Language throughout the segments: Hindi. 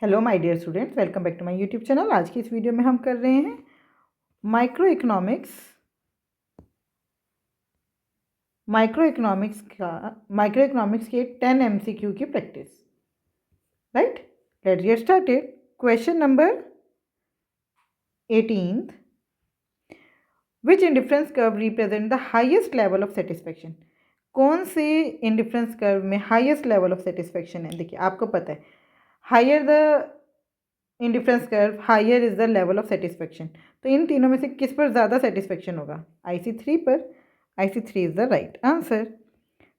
Hello my dear students, welcome back to my YouTube channel. आज की इस वीडियो में हम कर रहे हैं माइक्रो इकोनॉमिक्स माइक्रो इकोनॉमिक्स के 10 MCQ की practice. Right, let's get started. Question number 18, which indifference curve represent the highest level of satisfaction. कौन से इंडिफरेंस कर्व में हाइएस्ट लेवल ऑफ सेटिस्फेक्शन है? देखिए, आपको पता है higher the indifference curve higher is the level of satisfaction. तो इन तीनों में से किस पर ज़्यादा सेटिस्फेक्शन होगा? IC3 पर। IC3 is the right answer.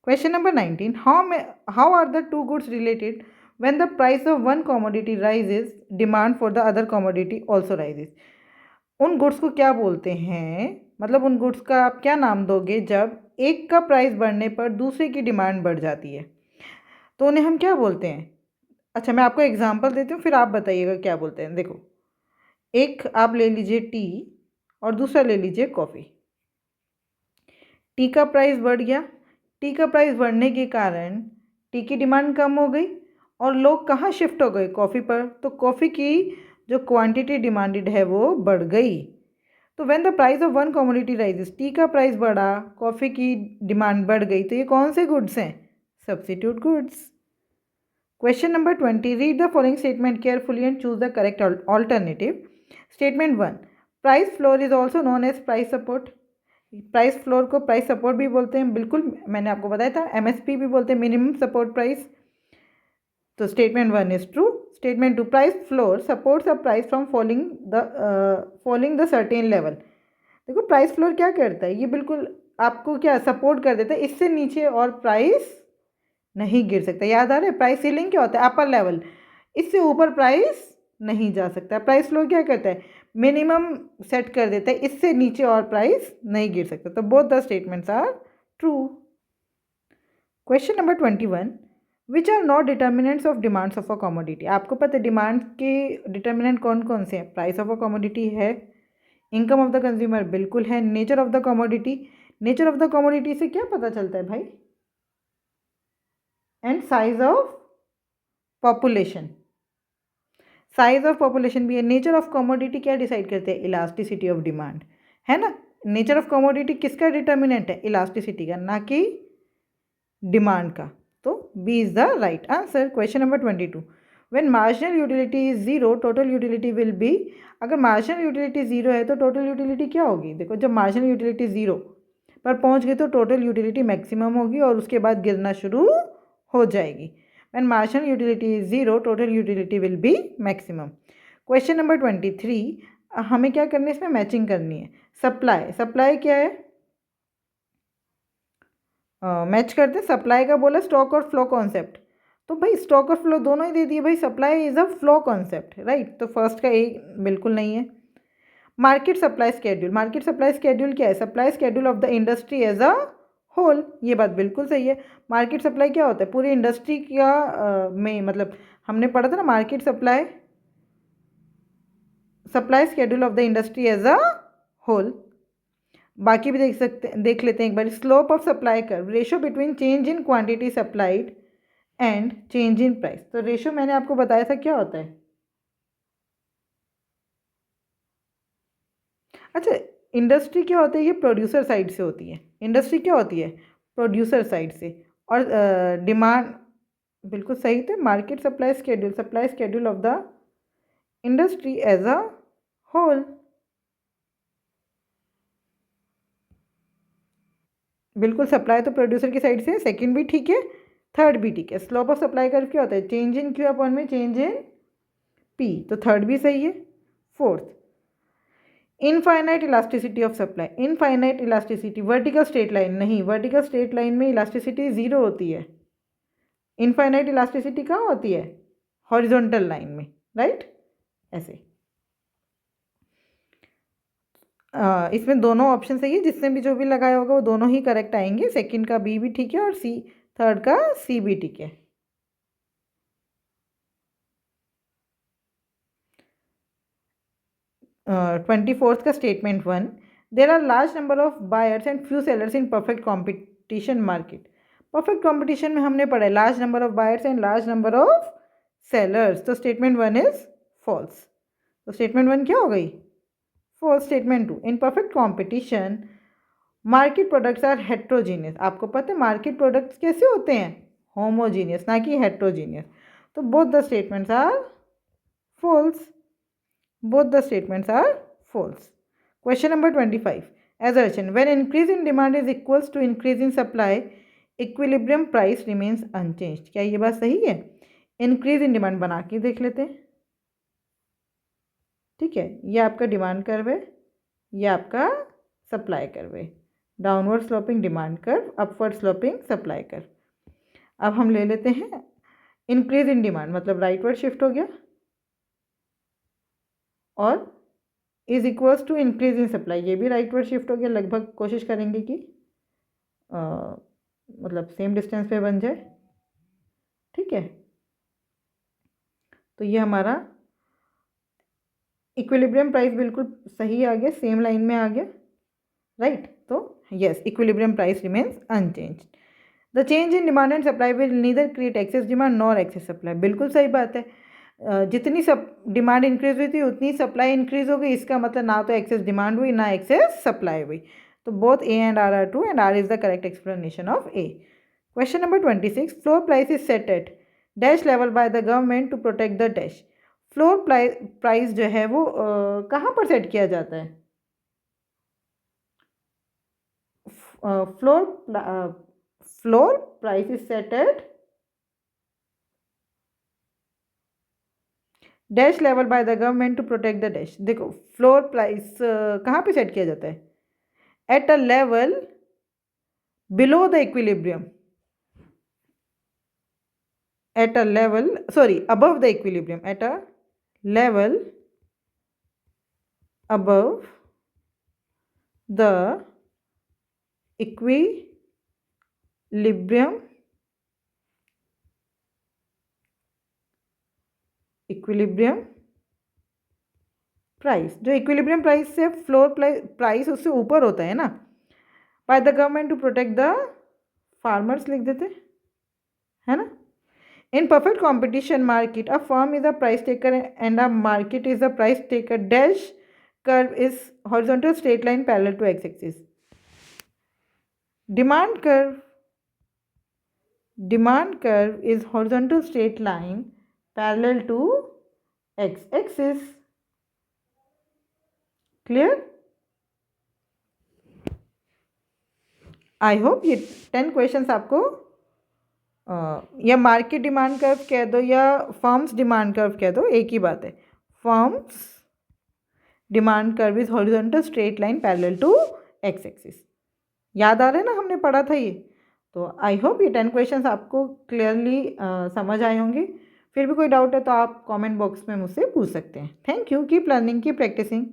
Question number 19, how are the two goods related when the price of one commodity rises demand for the other commodity also rises. उन गुड्स को क्या बोलते हैं? मतलब उन गुड्स का आप क्या नाम दोगे जब एक का प्राइस बढ़ने पर दूसरे की डिमांड बढ़ जाती है? तो उन्हें हम क्या बोलते हैं? अच्छा, मैं आपको एग्जांपल देती हूँ, फिर आप बताइएगा क्या बोलते हैं। देखो, एक आप ले लीजिए टी और दूसरा ले लीजिए कॉफ़ी। टी का प्राइस बढ़ गया। टी का प्राइस बढ़ने के कारण टी की डिमांड कम हो गई और लोग कहाँ शिफ्ट हो गए? कॉफ़ी पर। तो कॉफ़ी की जो क्वांटिटी डिमांडेड है वो बढ़ गई। तो when the price of one commodity rises, T का प्राइस बढ़ा, कॉफ़ी की डिमांड बढ़ गई, तो ये कौन से गुड्स हैं? Substitute goods. Question number 20. Read the following statement carefully and choose the correct alternative. Statement 1. Price floor is also known as price support. Price floor को प्राइस सपोर्ट भी बोलते हैं। बिल्कुल, मैंने आपको बताया था। MSP भी बोलते हैं, मिनिमम सपोर्ट प्राइस। तो statement 1 is true. Statement 2, price floor supports a price from falling the certain level. देखो, प्राइस फ्लोर क्या करता है? ये बिल्कुल आपको क्या सपोर्ट कर देता है, इससे नीचे और प्राइस नहीं गिर सकता। याद आ रहा है? प्राइस सीलिंग क्या होता है? अपर लेवल, इससे ऊपर प्राइस नहीं जा सकता। प्राइस फ्लोर क्या करता है? मिनिमम सेट कर देता है, इससे नीचे और प्राइस नहीं गिर सकता। तो both the statements are true. Question number 21, which are not determinants of demands of a commodity. आपको पता है डिमांड के डिटर्मिनेंट कौन कौन से हैं? प्राइस ऑफ अ कमोडिटी है, इनकम ऑफ द कंज्यूमर बिल्कुल है, nature of the commodity. Nature of the commodity से क्या पता चलता है भाई? And size of population. Size of population भी है। नेचर ऑफ कमोडिटी क्या डिसाइड करते हैं? इलास्टिसिटी ऑफ डिमांड, है ना। नेचर ऑफ कमोडिटी किसका डिटर्मिनेंट है? इलास्टिसिटी का, ना कि डिमांड का। तो B is the right answer. Question number 22, when marginal utility is zero total utility will be. अगर मार्जिनल यूटिलिटी जीरो है तो टोटल यूटिलिटी क्या होगी? देखो, जब मार्जिनल यूटिलिटी जीरो पर पहुंच गई तो टोटल यूटिलिटी मैक्सिमम होगी और उसके बाद गिरना शुरू हो जाएगी। When marginal utility is zero, total utility will be maximum. Question number 23, हमें क्या करनी है? इसमें मैचिंग करनी है। सप्लाई, सप्लाई क्या है? मैच करते हैं। सप्लाई का बोला स्टॉक और फ्लो कॉन्सेप्ट, तो भाई स्टॉक और फ्लो दोनों ही दे दिए भाई। Supply is a flow concept, right. तो फर्स्ट का एक बिल्कुल नहीं है। Market supply schedule, market supply schedule क्या है? Supply schedule of the industry as a whole, ये बात बिल्कुल सही है। मार्केट सप्लाई क्या होता है? पूरी इंडस्ट्री का में, मतलब हमने पढ़ा था ना, market supply schedule of the industry as a whole. बाकी भी देख लेते हैं एक बार। Slope of supply curve, ratio between change in quantity supplied and change in price. तो रेशो मैंने आपको बताया था क्या होता है। अच्छा, इंडस्ट्री क्या होती है? ये प्रोड्यूसर साइड से होती है। इंडस्ट्री क्या होती है? प्रोड्यूसर साइड से। और डिमांड बिल्कुल सही थे। Market supply schedule of the industry as a whole. बिल्कुल, सप्लाई तो प्रोड्यूसर की साइड से। सेकंड भी ठीक है, थर्ड भी ठीक है। स्लोप ऑफ सप्लाई कर्व क्या होता है? चेंज इन क्यू अपॉन में चेंज इन पी, तो थर्ड भी सही है। Fourth, infinite elasticity of supply. Infinite elasticity, vertical straight line नहीं, वर्टिकल स्ट्रेट लाइन में इलास्टिसिटी जीरो होती है। इनफाइनाइट इलास्टिसिटी कहाँ होती है? हॉरिजॉन्टल लाइन में, राइट। ऐसे इसमें दोनों ऑप्शन सही है। जिसने भी जो भी लगाया होगा वो दोनों ही करेक्ट आएंगे। सेकंड का बी भी ठीक है और सी, थर्ड का सी भी ठीक है। 24th का statement 1, there are large number of buyers and few sellers in perfect competition market. Perfect competition में हमने पढ़ा है large number of buyers and large number of sellers, तो स्टेटमेंट 1 इज फॉल्स, तो स्टेटमेंट 1 क्या हो गई, false. Statement 2, in perfect competition market products are heterogeneous, आपको पता है मार्केट प्रोडक्ट्स कैसे होते हैं, होमोजीनियस, ना कि हेट्रोजीनियस, तो both the statements are false, both the statements are false. Question number 25. Assertion, when increase in demand is equals to increase in supply, equilibrium price remains unchanged. क्या ये बात सही है? Increase in demand बना के देख लेते हैं, ठीक है, ये आपका डिमांड कर्व है, ये आपका सप्लाई कर्व है, downward sloping demand curve, upward sloping supply curve. अब हम ले लेते हैं इंक्रीज इन डिमांड, मतलब राइटवर्ड शिफ्ट हो गया, और is equals to increase in supply, ये भी राइटवर्ड शिफ्ट हो गया। लगभग कोशिश करेंगे कि मतलब सेम डिस्टेंस पे बन जाए, ठीक है। तो ये हमारा इक्विलिब्रियम प्राइस बिल्कुल सही आ गया, सेम लाइन में आ गया, राइट। तो yes, equilibrium price remains unchanged. The change in demand and supply will neither create excess demand nor excess supply, बिल्कुल सही बात है। जितनी सब डिमांड इंक्रीज हुई थी उतनी सप्लाई इंक्रीज हो गई, इसका मतलब ना तो एक्सेस डिमांड हुई ना एक्सेस सप्लाई हुई, तो both A and R true and R is the correct explanation of A. Question number 26, floor price is set at dash level by the government to protect the dash. Floor price जो है वो कहाँ पर सेट किया जाता है? Floor price is set at dash level by the government to protect the dash. देखो फ्लोर प्राइस कहाँ पे सेट किया जाता है? At a level below the equilibrium, at a level, sorry, above the equilibrium, at a level above the equilibrium price, जो इक्विलिब्रियम प्राइस से फ्लोर प्राइस उससे ऊपर होता है ना, by the government to protect the farmers लिख देते है ना। In perfect competition market, a firm is a price taker and a market is a price taker. Dash curve is horizontal straight line parallel to x-axis. Demand curve is horizontal straight line parallel to x-axis. Clear? I hope ये 10 questions आपको या मार्केट डिमांड कर्व कह दो या फर्म्स डिमांड कर्व कह दो, एक ही बात है। Firm's demand curve is horizontal straight line parallel to x axis. याद आ रहा है ना, हमने पढ़ा था ये। तो आई होप ये 10 क्वेश्चंस आपको क्लियरली समझ आए होंगे। फिर भी कोई डाउट है तो आप कमेंट बॉक्स में मुझसे पूछ सकते हैं। Thank you, keep learning, keep practising.